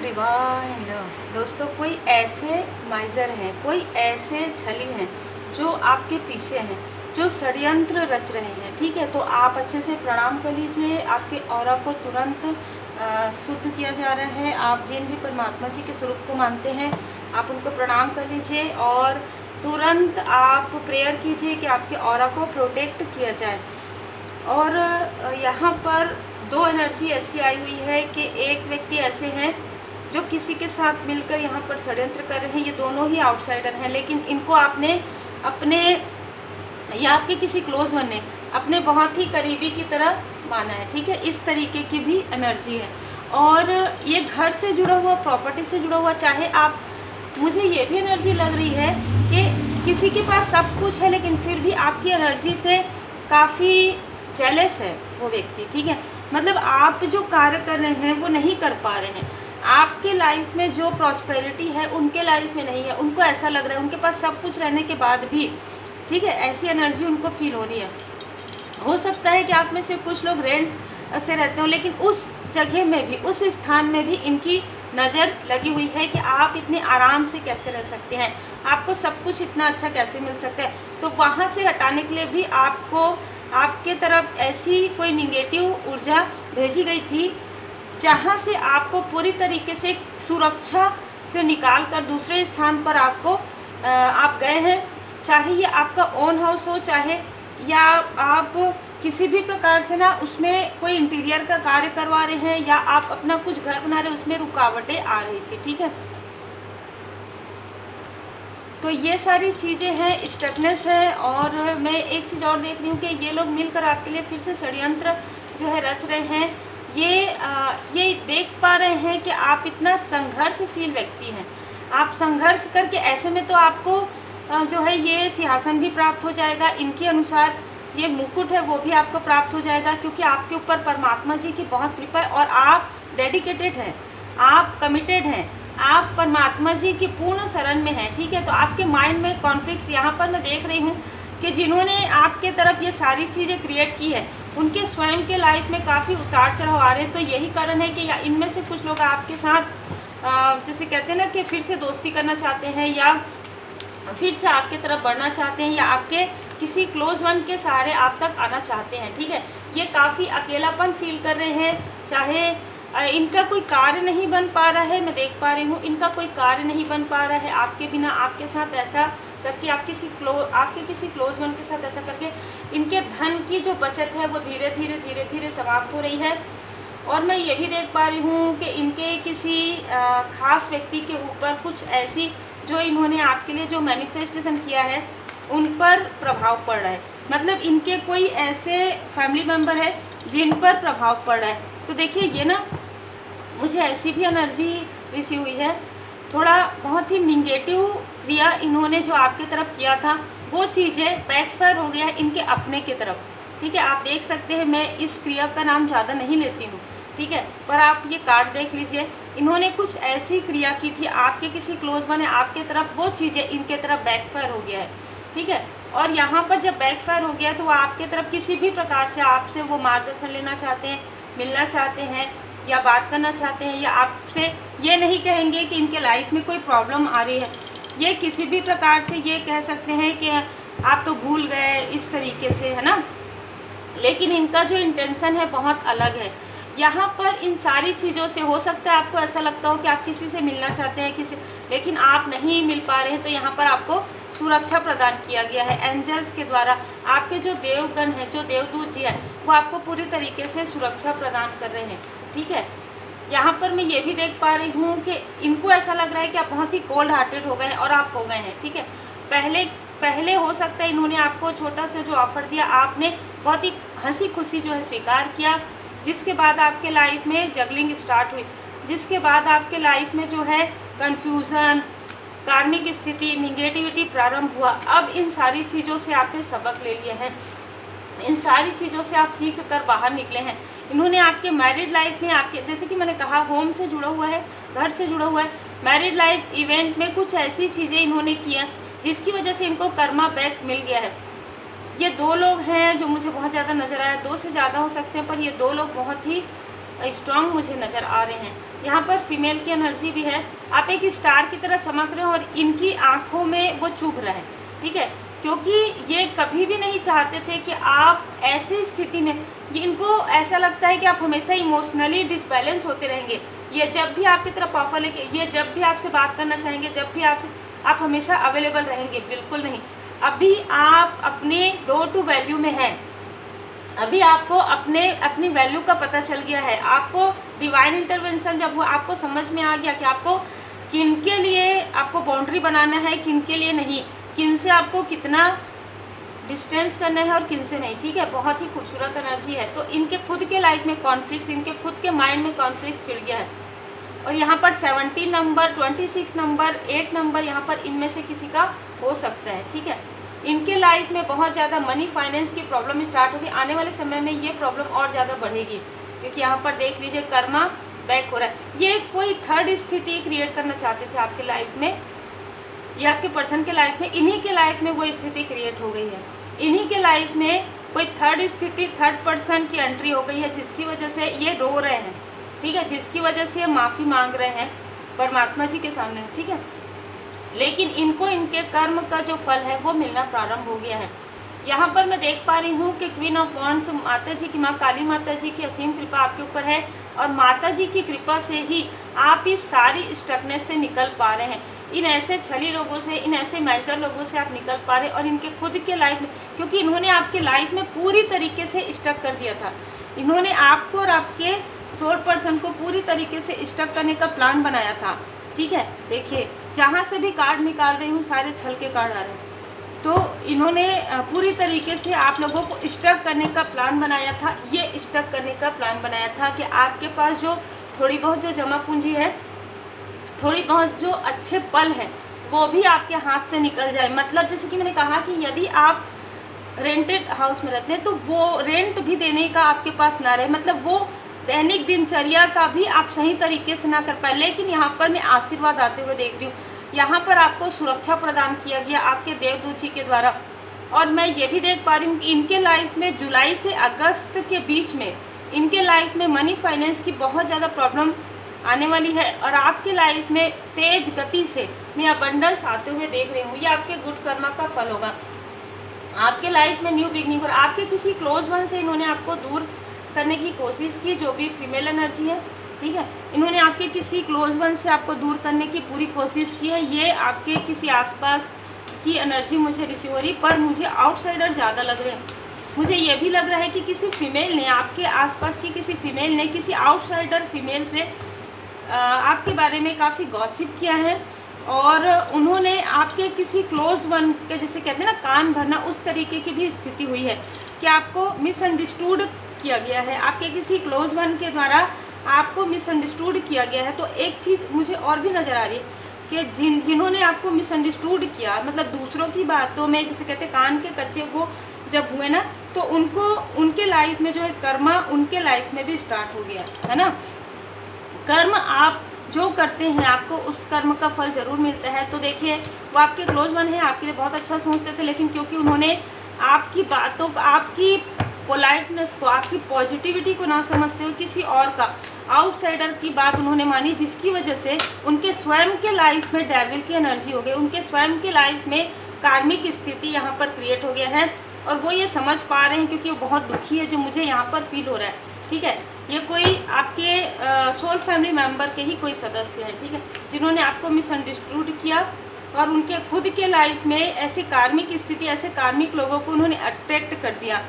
Divine दोस्तों, कोई ऐसे माइजर हैं, कोई ऐसे छली हैं जो आपके पीछे हैं, जो षड्यंत्र रच रहे हैं। ठीक है, तो आप अच्छे से प्रणाम कर लीजिए। आपके ऑरा को तुरंत शुद्ध किया जा रहा है। आप जिन भी परमात्मा जी के स्वरूप को मानते हैं, आप उनको प्रणाम कर लीजिए और तुरंत आप प्रेयर कीजिए कि आपके ऑरा को प्रोटेक्ट किया जाए। और यहाँ पर दो एनर्जी ऐसी आई हुई है कि एक व्यक्ति ऐसे हैं जो किसी के साथ मिलकर यहाँ पर षड्यंत्र कर रहे हैं। ये दोनों ही आउटसाइडर हैं, लेकिन इनको आपने अपने या आपके किसी क्लोज वन ने अपने बहुत ही करीबी की तरह माना है। ठीक है, इस तरीके की भी एनर्जी है। और ये घर से जुड़ा हुआ, प्रॉपर्टी से जुड़ा हुआ, चाहे आप, मुझे ये भी एनर्जी लग रही है कि किसी के पास सब कुछ है लेकिन फिर भी आपकी एनर्जी से काफ़ी जेलस है वो व्यक्ति। ठीक है, मतलब आप जो कार्य कर रहे हैं वो नहीं कर पा रहे हैं। आपके लाइफ में जो प्रॉस्पेरिटी है उनके लाइफ में नहीं है। उनको ऐसा लग रहा है उनके पास सब कुछ रहने के बाद भी, ठीक है, ऐसी एनर्जी उनको फील हो रही है। हो सकता है कि आप में से कुछ लोग रेंट से रहते हो, लेकिन उस जगह में भी, उस स्थान में भी इनकी नज़र लगी हुई है कि आप इतने आराम से कैसे रह सकते हैं, आपको सब कुछ इतना अच्छा कैसे मिल सकता है। तो वहाँ से हटाने के लिए भी आपको, आपके तरफ ऐसी कोई निगेटिव ऊर्जा भेजी गई थी जहाँ से आपको पूरी तरीके से सुरक्षा से निकाल कर दूसरे स्थान पर आपको आप गए हैं। चाहे ये आपका ओन हाउस हो, चाहे या आप किसी भी प्रकार से ना उसमें कोई इंटीरियर का कार्य करवा रहे हैं, या आप अपना कुछ घर बना रहे हैं, उसमें रुकावटें आ रही थी। ठीक है, तो ये सारी चीज़ें हैं, स्टकनेस है। और मैं एक चीज़ और देख रही हूँ कि ये लोग मिलकर आपके लिए फिर से षड्यंत्र जो है रच रहे हैं। ये देख पा रहे हैं कि आप इतना संघर्षशील व्यक्ति हैं। आप संघर्ष करके, ऐसे में तो आपको जो है ये सिंहासन भी प्राप्त हो जाएगा। इनके अनुसार ये मुकुट है वो भी आपको प्राप्त हो जाएगा, क्योंकि आपके ऊपर परमात्मा जी की बहुत कृपा है और आप डेडिकेटेड हैं, आप कमिटेड हैं, आप परमात्मा जी की पूर्ण शरण में हैं। ठीक है, तो आपके माइंड में कॉन्फ्लिक्ट यहाँ पर मैं देख रही हूँ कि जिन्होंने आपके तरफ ये सारी चीज़ें क्रिएट की है, उनके स्वयं के लाइफ में काफ़ी उतार चढ़ाव आ रहे हैं। तो यही कारण है कि या इनमें से कुछ लोग आपके साथ जैसे कहते हैं ना कि फिर से दोस्ती करना चाहते हैं, या फिर से आपके तरफ बढ़ना चाहते हैं, या आपके किसी क्लोज वन के सहारे आप तक आना चाहते हैं। ठीक है, ये काफ़ी अकेलापन फील कर रहे हैं। चाहे इनका कोई कार्य नहीं बन पा रहा है, मैं देख पा रही हूँ इनका कोई कार्य नहीं बन पा रहा है आपके बिना, आपके साथ ऐसा करके, आपके किसी क्लोज वन के साथ ऐसा करके इनके धन की जो बचत है वो धीरे धीरे समाप्त हो रही है। और मैं ये भी देख पा रही हूँ कि इनके किसी खास व्यक्ति के ऊपर कुछ ऐसी, जो इन्होंने आपके लिए जो मैनिफेस्टेशन किया है उन पर प्रभाव पड़ रहा है। मतलब इनके कोई ऐसे फैमिली मेम्बर है जिन पर प्रभाव पड़ रहा है। तो देखिए, ये ना मुझे ऐसी भी एनर्जी रिसीव हुई है, थोड़ा बहुत ही निगेटिव क्रिया इन्होंने जो आपके तरफ किया था वो चीज़ें बैकफायर हो गया है इनके अपने की तरफ। ठीक है, आप देख सकते हैं, मैं इस क्रिया का नाम ज़्यादा नहीं लेती हूँ। ठीक है, पर आप ये कार्ड देख लीजिए, इन्होंने कुछ ऐसी क्रिया की थी आपके किसी क्लोज वन है आपके तरफ, वो चीज़ें इनके तरफ बैकफायर हो गया है। ठीक है, और यहाँ पर जब बैकफायर हो गया तो वो आपके तरफ किसी भी प्रकार से आपसे वो मार्गदर्शन लेना चाहते हैं, मिलना चाहते हैं, या बात करना चाहते हैं, या आपसे ये नहीं कहेंगे कि इनके लाइफ में कोई प्रॉब्लम आ रही है। ये किसी भी प्रकार से ये कह सकते हैं कि आप तो भूल गए, इस तरीके से, है ना। लेकिन इनका जो इंटेंशन है बहुत अलग है। यहाँ पर इन सारी चीज़ों से हो सकता है आपको ऐसा लगता हो कि आप किसी से मिलना चाहते हैं, लेकिन आप नहीं मिल पा रहे हैं। तो यहाँ पर आपको सुरक्षा प्रदान किया गया है एंजल्स के द्वारा। आपके जो देवगण हैं, जो देवदूत जी हैं, वो आपको पूरी तरीके से सुरक्षा प्रदान कर रहे हैं। ठीक है, यहाँ पर मैं ये भी देख पा रही हूँ कि इनको ऐसा लग रहा है कि आप बहुत ही कोल्ड हार्टेड हो गए हैं, और आप हो गए हैं। ठीक है, पहले हो सकता है इन्होंने आपको छोटा सा जो ऑफर दिया, आपने बहुत ही हंसी खुशी जो है स्वीकार किया, जिसके बाद आपके लाइफ में जगलिंग स्टार्ट हुई, जिसके बाद आपके लाइफ में जो है कन्फ्यूज़न, कार्मिक स्थिति, निगेटिविटी प्रारंभ हुआ। अब इन सारी चीज़ों से आपने सबक ले लिए हैं, इन सारी चीज़ों से आप सीख कर बाहर निकले हैं। इन्होंने आपके मैरिड लाइफ में, आपके जैसे कि मैंने कहा, होम से जुड़ा हुआ है, घर से जुड़ा हुआ है, मैरिड लाइफ इवेंट में कुछ ऐसी चीज़ें इन्होंने की हैं जिसकी वजह से इनको कर्मा बैक मिल गया है। ये दो लोग हैं जो मुझे बहुत ज़्यादा नज़र आया, दो से ज़्यादा हो सकते हैं, पर ये दो लोग बहुत ही स्ट्रांग मुझे नज़र आ रहे हैं। यहाँ पर फीमेल की एनर्जी भी है, आप एक स्टार की तरह चमक रहे हैं और इनकी आँखों में वो चुभ रहे हैं, ठीक है, क्योंकि ये कभी भी नहीं चाहते थे कि आप ऐसी स्थिति में, इनको ऐसा लगता है कि आप हमेशा इमोशनली डिसबैलेंस होते रहेंगे। ये जब भी आपकी तरफ ऑफर लेके, ये जब भी आपसे बात करना चाहेंगे, जब भी आप हमेशा अवेलेबल रहेंगे, बिल्कुल नहीं। अभी आप अपने लो टू वैल्यू में हैं, अभी आपको अपनी वैल्यू का पता चल गया है, आपको डिवाइन इंटरवेंशन जब हुआ, आपको समझ में आ गया कि आपको किन के लिए आपको बाउंड्री बनाना है, किन के लिए नहीं, किन से आपको कितना डिस्टेंस करना है और किन से नहीं, ठीक है। बहुत ही खूबसूरत एनर्जी है। तो इनके खुद के लाइफ में कॉन्फ्लिक्ट, इनके खुद के माइंड में कॉन्फ्लिक्ट छिड़ गया है। और यहाँ पर 17 नंबर, 26 नंबर, 8 नंबर, यहाँ पर इनमें से किसी का हो सकता है, ठीक है। इनके लाइफ में बहुत ज़्यादा मनी फाइनेंस की प्रॉब्लम स्टार्ट होगी। आने वाले समय में ये प्रॉब्लम और ज़्यादा बढ़ेगी, क्योंकि यहाँ पर देख लीजिए कर्मा बैक हो रहा है। ये कोई थर्ड स्थिति क्रिएट करना चाहते थे आपके लाइफ में, ये आपके पर्सन के लाइफ में, इन्हीं के लाइफ में वो स्थिति क्रिएट हो गई है। इन्हीं के लाइफ में कोई थर्ड स्थिति, थर्ड पर्सन की एंट्री हो गई है, जिसकी वजह से ये रो रहे हैं, ठीक है, जिसकी वजह से ये माफ़ी मांग रहे हैं परमात्मा जी के सामने, ठीक है। लेकिन इनको इनके कर्म का जो फल है वो मिलना प्रारंभ हो गया है। यहाँ पर मैं देख पा रही हूँ कि क्वीन ऑफ वॉन्ड्स माता जी की, माँ काली माता जी की असीम कृपा आपके ऊपर है, और माता जी की कृपा से ही आप इस सारी स्टकनेस से निकल पा रहे हैं। इन ऐसे छली लोगों से, इन ऐसे मैजर लोगों से आप निकल पा रहे हैं, और इनके खुद के लाइफ में, क्योंकि इन्होंने आपके लाइफ में पूरी तरीके से स्टक कर दिया था, इन्होंने आपको और आपके सोल पर्सन को पूरी तरीके से स्टक करने का प्लान बनाया था, ठीक है। देखिए जहाँ से भी कार्ड निकाल रही हूँ सारे छल के कार्ड आ रहे हैं। तो इन्होंने पूरी तरीके से आप लोगों को स्टक करने का प्लान बनाया था। ये स्टक करने का प्लान बनाया था कि आपके पास जो थोड़ी बहुत जो जमा पूंजी है, थोड़ी बहुत जो अच्छे पल है, वो भी आपके हाथ से निकल जाए। मतलब जैसे कि मैंने कहा कि यदि आप रेंटेड हाउस में रहते हैं तो वो रेंट भी देने का आपके पास ना रहे, मतलब वो दैनिक दिनचर्या का भी आप सही तरीके से ना कर पाए। लेकिन यहाँ पर मैं आशीर्वाद आते हुए देख रही हूँ, यहाँ पर आपको सुरक्षा प्रदान किया गया आपके देवदूत जी के द्वारा। और मैं ये भी देख पा रही हूँ कि इनके लाइफ में जुलाई से अगस्त के बीच में इनके लाइफ में मनी फाइनेंस की बहुत ज़्यादा प्रॉब्लम आने वाली है, और आपके लाइफ में तेज गति से मैं अबंडेंस आते हुए देख रही हूँ। ये आपके गुड कर्मा का फल होगा। आपके लाइफ में न्यू बिगनिंग, और आपके किसी क्लोज वन से इन्होंने आपको दूर करने की कोशिश की, जो भी फीमेल एनर्जी है, ठीक है, इन्होंने आपके किसी क्लोज वन से आपको दूर करने की पूरी कोशिश की है। ये आपके किसी आसपास की एनर्जी मुझे रिसीव हो रही, पर मुझे आउटसाइडर ज़्यादा लग रहे हैं। मुझे ये भी लग रहा है कि किसी फीमेल ने, आपके आसपास की किसी फीमेल ने किसी आउटसाइडर फीमेल से आपके बारे में काफ़ी गॉसिप किया है, और उन्होंने आपके किसी क्लोज वन के, जैसे कहते हैं ना कान भरना, उस तरीके की भी स्थिति हुई है कि आपको मिसअंडरस्टूड किया गया है। आपके किसी क्लोज वन के द्वारा आपको मिसअंडरस्टूड किया गया है। तो एक चीज़ मुझे और भी नज़र आ रही है कि जिन्होंने आपको मिसअंडरस्टूड किया, मतलब दूसरों की बातों में, जैसे कहते हैं कान के कच्चे वो जब हुए ना, तो उनको उनके लाइफ में जो है कर्मा उनके लाइफ में भी स्टार्ट हो गया है ना। कर्म आप जो करते हैं आपको उस कर्म का फल ज़रूर मिलता है। तो देखिए वो आपके क्लोज वन है, आपके लिए बहुत अच्छा सोचते थे, लेकिन क्योंकि उन्होंने आपकी बातों, आपकी पोलाइटनेस को, आपकी पॉजिटिविटी को ना समझते हुए किसी और का, आउटसाइडर की बात उन्होंने मानी, जिसकी वजह से उनके स्वयं के लाइफ में डेविल की एनर्जी हो गई, उनके स्वयं के लाइफ में कार्मिक स्थिति यहाँ पर क्रिएट हो गया है। और वो ये समझ पा रहे हैं, क्योंकि वो बहुत दुखी है, जो मुझे यहाँ पर फील हो रहा है, ठीक है। ये कोई आपके सोल फैमिली मेम्बर के ही कोई सदस्य हैं, ठीक है, जिन्होंने आपको मिसअंडरस्टूड किया, और उनके खुद के लाइफ में ऐसी कार्मिक स्थिति, ऐसे कार्मिक लोगों को उन्होंने अट्रैक्ट कर दिया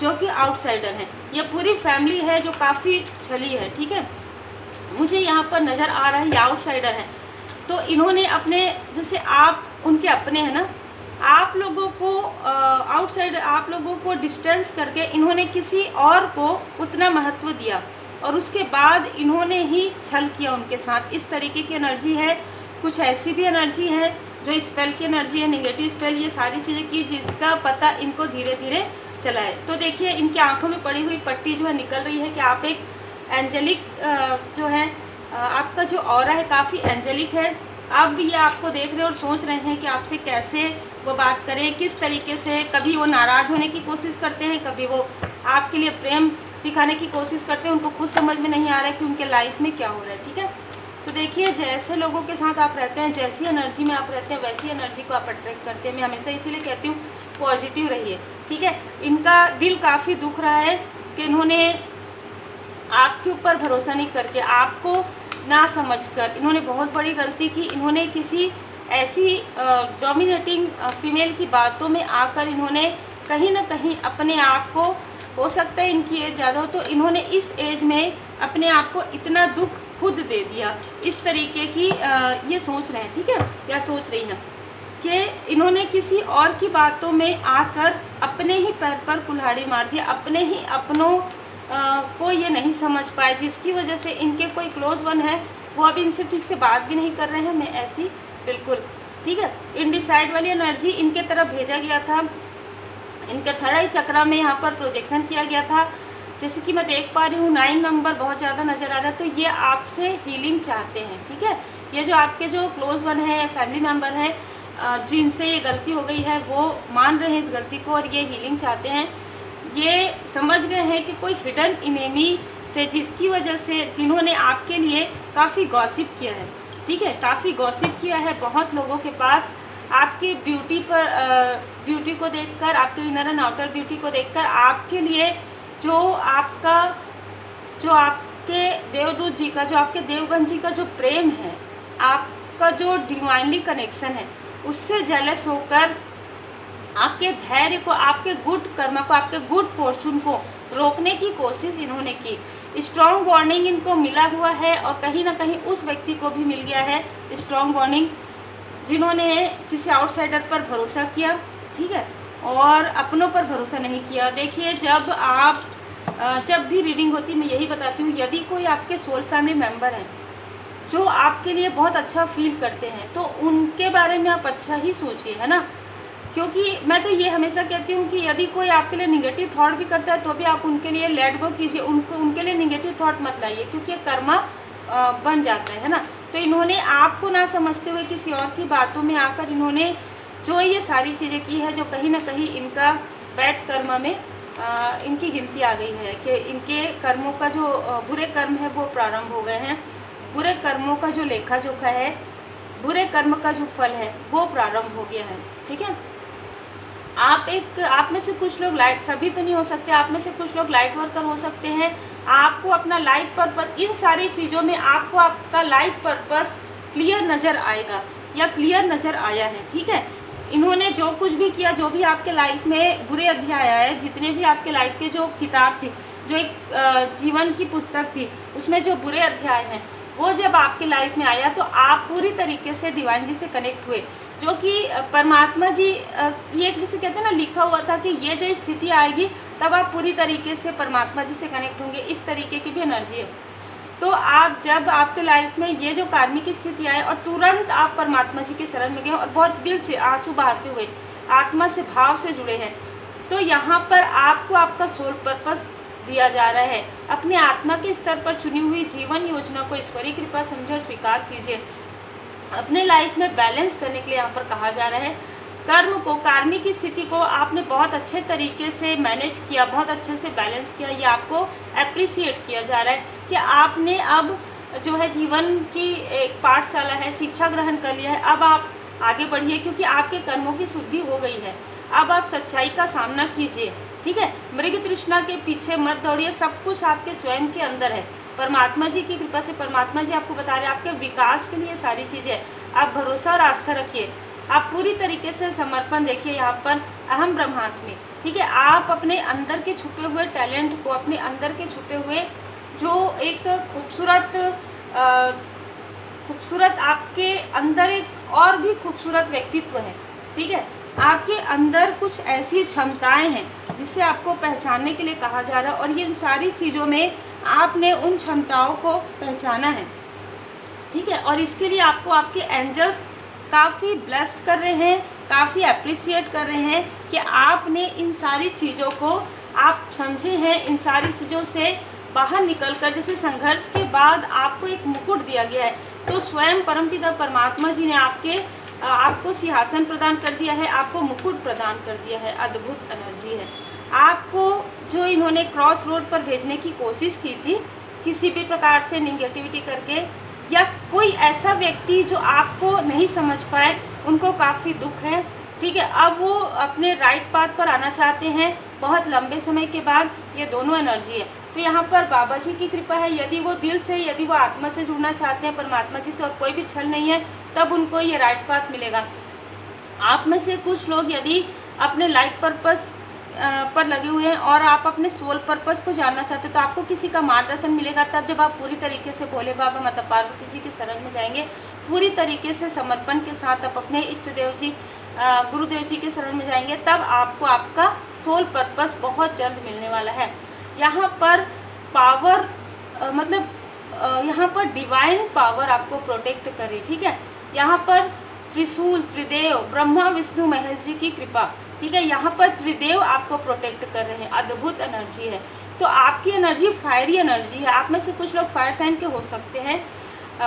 जो कि आउटसाइडर हैं। ये पूरी फैमिली है जो काफ़ी छली है, ठीक है, मुझे यहाँ पर नज़र आ रहा है ये आउटसाइडर है। तो इन्होंने अपने, जैसे आप उनके अपने हैं ना, आप लोगों को आउटसाइड, आप लोगों को डिस्टेंस करके इन्होंने किसी और को उतना महत्व दिया, और उसके बाद इन्होंने ही छल किया उनके साथ। इस तरीके की एनर्जी है। कुछ ऐसी भी एनर्जी है जो स्पेल की एनर्जी है, नेगेटिव स्पेल, ये सारी चीज़ें की, जिसका पता इनको धीरे धीरे चला है। तो देखिए इनकी आंखों में पड़ी हुई पट्टी जो है निकल रही है कि आप एक एंजेलिक जो है, आपका जो ऑरा है काफ़ी एंजेलिक है। अब ये आपको देख रहे हैं और सोच रहे हैं कि आपसे कैसे वो बात करें, किस तरीके से। कभी वो नाराज़ होने की कोशिश करते हैं, कभी वो आपके लिए प्रेम दिखाने की कोशिश करते हैं, उनको खुद समझ में नहीं आ रहा है कि उनके लाइफ में क्या हो रहा है। ठीक है, तो देखिए जैसे लोगों के साथ आप रहते हैं, जैसी एनर्जी में आप रहते हैं, वैसी एनर्जी को आप अट्रैक्ट करते हैं। मैं हमेशा इसीलिए कहती हूँ पॉजिटिव रहिए। ठीक है, इनका दिल काफ़ी दुख रहा है कि इन्होंने आपके ऊपर भरोसा नहीं करके, आपको ना समझकर इन्होंने बहुत बड़ी गलती की। इन्होंने किसी ऐसी डोमिनेटिंग फीमेल की बातों में आकर इन्होंने कहीं ना कहीं अपने आप को, हो सकता है इनकी एज ज़्यादा हो तो इन्होंने इस एज में अपने आप को इतना दुख खुद दे दिया, इस तरीके की ये सोच रहे हैं। ठीक है, क्या सोच रही हैं कि इन्होंने किसी और की बातों में आकर अपने ही पैर पर कुल्हाड़ी मार दिया, अपने ही अपनों को ये नहीं समझ पाए, जिसकी वजह से इनके कोई क्लोज वन है वो अभी इनसे ठीक से बात भी नहीं कर रहे हैं। मैं ऐसी बिल्कुल, ठीक है, इनडिसाइड वाली एनर्जी इनके तरफ भेजा गया था, इनके थर्ड आई चक्रा में यहाँ पर प्रोजेक्शन किया गया था। जैसे कि मैं देख पा रही हूँ 9 नंबर बहुत ज़्यादा नज़र आ रहा है, तो ये आपसे हीलिंग चाहते हैं। ठीक है, ये जो आपके जो क्लोज वन है, फैमिली मेम्बर है, जिनसे ये गलती हो गई है, वो मान रहे हैं इस गलती को और ये हीलिंग चाहते हैं। ये समझ गए हैं कि कोई हिडन इनेमी थे, जिसकी वजह से जिन्होंने आपके लिए काफ़ी गॉसिप किया है। ठीक है, काफ़ी गॉसिप किया है बहुत लोगों के पास, आपकी ब्यूटी पर ब्यूटी को देखकर, आपके इनर एंड आउटर ब्यूटी को देखकर, आपके लिए जो आपके देवदूत जी का, जो आपके देवगन जी का जो प्रेम है, आपका जो डिवाइनली कनेक्शन है, उससे जेलस होकर आपके धैर्य को, आपके गुड कर्म को, आपके गुड फॉर्चून को रोकने की कोशिश इन्होंने की। स्ट्रॉन्ग वार्निंग इनको मिला हुआ है और कहीं ना कहीं उस व्यक्ति को भी मिल गया है स्ट्रॉन्ग वार्निंग, जिन्होंने किसी आउटसाइडर पर भरोसा किया। ठीक है, और अपनों पर भरोसा नहीं किया। देखिए जब भी रीडिंग होती है मैं यही बताती हूँ, यदि कोई आपके सोल फैमिली मेम्बर हैं जो आपके लिए बहुत अच्छा फील करते हैं, तो उनके बारे में आप अच्छा ही सोचिए, है ना। क्योंकि मैं तो ये हमेशा कहती हूँ कि यदि कोई आपके लिए निगेटिव थॉट भी करता है तो भी आप उनके लिए लेट गो कीजिए, उनके लिए निगेटिव थॉट मत लाइए, क्योंकि कर्मा बन जाता है ना। तो इन्होंने आपको ना समझते हुए किसी और की बातों में आकर इन्होंने जो ये सारी चीज़ें की है, जो कहीं ना कहीं इनका बैड कर्म में इनकी गिनती आ गई है कि इनके कर्मों का जो बुरे कर्म है वो प्रारंभ हो गए हैं, बुरे कर्मों का जो लेखा जोखा है, बुरे कर्म का जो फल है वो प्रारंभ हो गया है। ठीक है, आप में से कुछ लोग लाइट, सभी तो नहीं हो सकते, आप में से कुछ लोग लाइट वर्कर हो सकते हैं। आपको अपना लाइफ पर्पस, इन सारी चीज़ों में आपको आपका लाइफ पर्पस क्लियर नज़र आएगा या क्लियर नज़र आया है। ठीक है, इन्होंने जो कुछ भी किया, जो भी आपके लाइफ में बुरे अध्याय आए, जितने भी आपके लाइफ के जो किताब थी, जो एक जीवन की पुस्तक थी, उसमें जो बुरे अध्याय हैं, वो जब आपके लाइफ में आया तो आप पूरी तरीके से डिवाइन जी से कनेक्ट हुए, जो कि परमात्मा जी, ये जैसे कहते हैं ना, लिखा हुआ था कि ये जो स्थिति आएगी तब आप पूरी तरीके से परमात्मा जी से कनेक्ट होंगे, इस तरीके की भी एनर्जी है। तो आप जब आपके लाइफ में ये जो कार्मिक स्थिति आए और तुरंत आप परमात्मा जी के शरण में गए और बहुत दिल से आंसू बहाते हुए, आत्मा से, भाव से जुड़े हैं, तो यहाँ पर आपको आपका सोल पर्पस दिया जा रहा है। अपने आत्मा के स्तर पर चुनी हुई जीवन योजना को ईश्वरीय कृपा समझकर स्वीकार कीजिए। अपने लाइफ में बैलेंस करने के लिए यहाँ पर कहा जा रहा है। कर्म को, कार्मिक स्थिति को आपने बहुत अच्छे तरीके से मैनेज किया, बहुत अच्छे से बैलेंस किया, ये आपको अप्रिसिएट किया जा रहा है कि आपने अब जो है जीवन की एक पाठशाला है, शिक्षा ग्रहण कर लिया है। अब आप आगे बढ़िए, क्योंकि आपके कर्मों की शुद्धि हो गई है। अब आप सच्चाई का सामना कीजिए। ठीक है, मृग तृष्णा के पीछे मत दौड़िए, सब कुछ आपके स्वयं के अंदर है। परमात्मा जी की कृपा से परमात्मा जी आपको बता रहे हैं, आपके विकास के लिए सारी चीज़ें। आप भरोसा और आस्था रखिए, आप पूरी तरीके से समर्पण देखिए। यहाँ पर अहम ब्रह्मास्मि, ठीक है, आप अपने अंदर के छुपे हुए टैलेंट को, अपने अंदर के छुपे हुए जो एक खूबसूरत आपके अंदर एक और भी खूबसूरत व्यक्तित्व है। ठीक है, आपके अंदर कुछ ऐसी क्षमताएं हैं जिसे आपको पहचानने के लिए कहा जा रहा है, और ये इन सारी चीज़ों में आपने उन क्षमताओं को पहचाना है। ठीक है, और इसके लिए आपको आपके एंजल्स काफ़ी ब्लेस्ड कर रहे हैं, काफ़ी अप्रिसिएट कर रहे हैं कि आपने इन सारी चीज़ों को आप समझे हैं। इन सारी चीज़ों से बाहर निकलकर, जैसे संघर्ष के बाद आपको एक मुकुट दिया गया है, तो स्वयं परमपिता परमात्मा जी ने आपको सिंहासन प्रदान कर दिया है, आपको मुकुट प्रदान कर दिया है। अद्भुत एनर्जी है। आपको जो इन्होंने क्रॉस रोड पर भेजने की कोशिश की थी किसी भी प्रकार से निगेटिविटी करके, या कोई ऐसा व्यक्ति जो आपको नहीं समझ पाए, उनको काफ़ी दुख है, ठीक है। अब वो अपने राइट पाथ पर आना चाहते हैं बहुत लंबे समय के बाद। ये दोनों एनर्जी है। तो यहाँ पर बाबा जी की कृपा है, यदि वो दिल से, यदि वो आत्मा से जुड़ना चाहते हैं परमात्मा जी से और कोई भी छल नहीं है, तब उनको ये राइट पाथ मिलेगा। आप में से कुछ लोग यदि अपने लाइफ पर्पस पर लगे हुए हैं और आप अपने सोल पर्पस को जानना चाहते हैं, तो आपको किसी का मार्गदर्शन मिलेगा तब जब आप पूरी तरीके से भोले बाबा माता पार्वती जी की शरण में जाएंगे, पूरी तरीके से समर्पण के साथ आप अपने इष्ट देव जी गुरुदेव जी के शरण में जाएंगे, तब आपको आपका सोल पर्पस बहुत जल्द मिलने वाला है। यहाँ पर पावर यहाँ पर डिवाइन पावर आपको प्रोटेक्ट करे, ठीक है। यहाँ पर त्रिशूल, त्रिदेव, ब्रह्मा विष्णु महेश जी की कृपा, ठीक है। यहाँ पर त्रिदेव आपको प्रोटेक्ट कर रहे हैं। अद्भुत एनर्जी है। तो आपकी एनर्जी फायरी एनर्जी है। आप में से कुछ लोग फायर साइन के हो सकते हैं,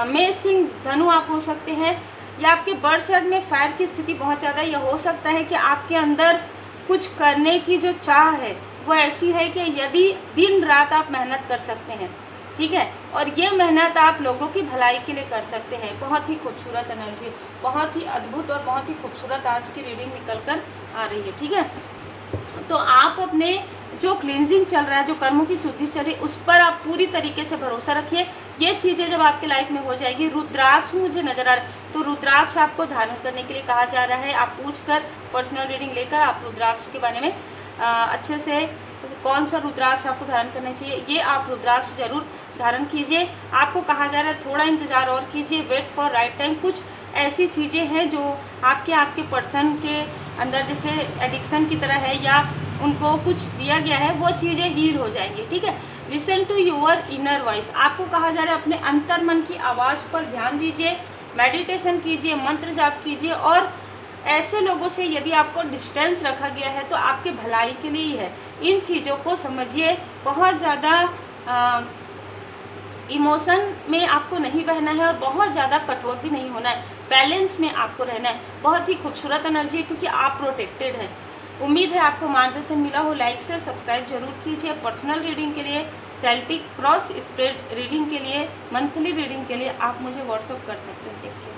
मेष सिंह धनु आप हो सकते हैं, या आपके बर्थ चार्ट में फायर की स्थिति बहुत ज़्यादा। यह हो सकता है कि आपके अंदर कुछ करने की जो चाह है वो ऐसी है कि यदि दिन रात आप मेहनत कर सकते हैं, ठीक है, और ये मेहनत आप लोगों की भलाई के लिए कर सकते हैं। बहुत ही खूबसूरत एनर्जी, बहुत ही अद्भुत और बहुत ही खूबसूरत आज की रीडिंग निकल कर आ रही है, ठीक है। तो आप अपने जो क्लींजिंग चल रहा है, जो कर्मों की शुद्धि चल रही है, उस पर आप पूरी तरीके से भरोसा रखिए। ये चीज़ें जब आपके लाइफ में हो जाएगी, रुद्राक्ष मुझे नजर आ रहा है, तो रुद्राक्ष आपको धारण करने के लिए कहा जा रहा है। आप पूछकर पर्सनल रीडिंग लेकर आप रुद्राक्ष के बारे में अच्छे से, कौन सा रुद्राक्ष आपको धारण करना चाहिए, ये आप रुद्राक्ष जरूर धारण कीजिए। आपको कहा जा रहा है थोड़ा इंतज़ार और कीजिए, वेट फॉर राइट टाइम। कुछ ऐसी चीज़ें हैं जो आपके पर्सन के अंदर जैसे एडिक्शन की तरह है, या उनको कुछ दिया गया है, वो चीज़ें हील हो जाएंगी, ठीक है। Listen to your inner voice. आपको कहा जा रहा है अपने अंतर मन की आवाज़ पर ध्यान दीजिए, मेडिटेशन कीजिए, मंत्र जाप कीजिए, और ऐसे लोगों से यदि आपको डिस्टेंस रखा गया है तो आपके भलाई के लिए ही है। इन चीज़ों को समझिए। बहुत ज़्यादा इमोशन में आपको नहीं बहना है और बहुत ज़्यादा कठोर भी नहीं होना है, बैलेंस में आपको रहना है। बहुत ही खूबसूरत एनर्जी है क्योंकि आप प्रोटेक्टेड हैं। उम्मीद है आपको मार्गदर्शन मिला हो। लाइक शेयर सब्सक्राइब जरूर कीजिए। पर्सनल रीडिंग के लिए, सेल्टिक क्रॉस स्प्रेड रीडिंग के लिए, मंथली रीडिंग के लिए आप मुझे व्हाट्सअप कर सकते हैं। Take care.